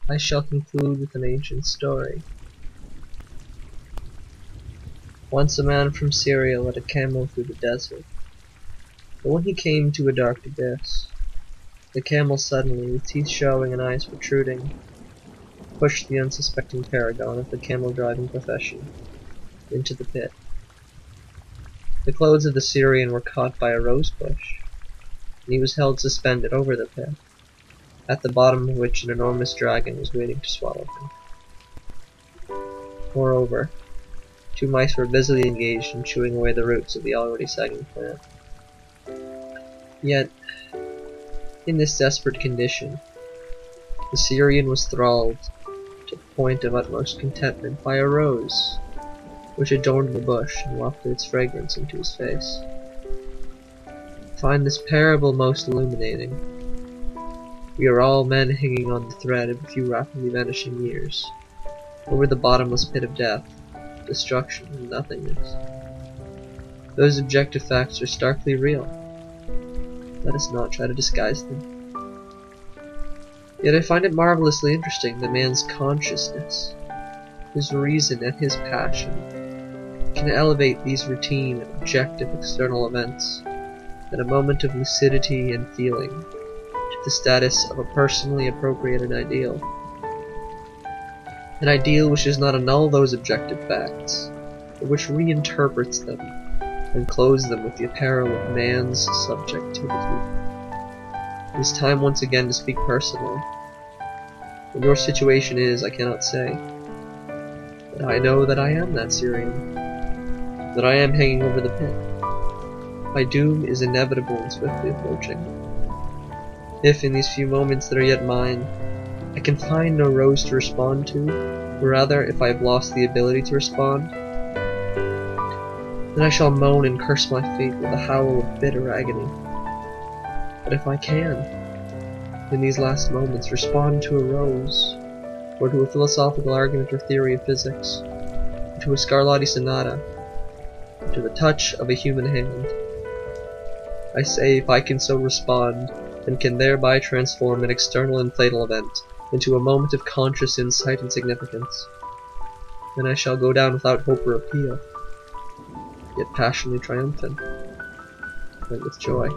I shall conclude with an ancient story. Once a man from Syria led a camel through the desert, but when he came to a dark abyss, the camel suddenly, with teeth showing and eyes protruding, pushed the unsuspecting paragon of the camel-driving profession into the pit. The clothes of the Syrian were caught by a rose bush, and he was held suspended over the pit, at the bottom of which an enormous dragon was waiting to swallow him. Moreover, 2 mice were busily engaged in chewing away the roots of the already sagging plant. Yet, in this desperate condition, the Syrian was thralled to the point of utmost contentment by a rose, which adorned the bush and wafted its fragrance into his face. I find this parable most illuminating. We are all men hanging on the thread of a few rapidly vanishing years, over the bottomless pit of death, destruction, and nothingness. Those objective facts are starkly real. Let us not try to disguise them. Yet I find it marvelously interesting that man's consciousness, his reason, and his passion can elevate these routine, objective external events at a moment of lucidity and feeling to the status of a personally appropriated ideal. An ideal which does not annul those objective facts, but which reinterprets them and clothes them with the apparel of man's subjectivity. It is time once again to speak personally. What your situation is, I cannot say, but I know that I am that Syrian, that I am hanging over the pit. My doom is inevitable and swiftly approaching. If, in these few moments that are yet mine, I can find no rose to respond to, or rather, if I have lost the ability to respond, then I shall moan and curse my fate with a howl of bitter agony. But if I can, in these last moments, respond to a rose, or to a philosophical argument or theory of physics, or to a Scarlatti sonata, or to the touch of a human hand, I say, if I can so respond, and can thereby transform an external and fatal event into a moment of conscious insight and significance, then I shall go down without hope or appeal, yet passionately triumphant, but with joy.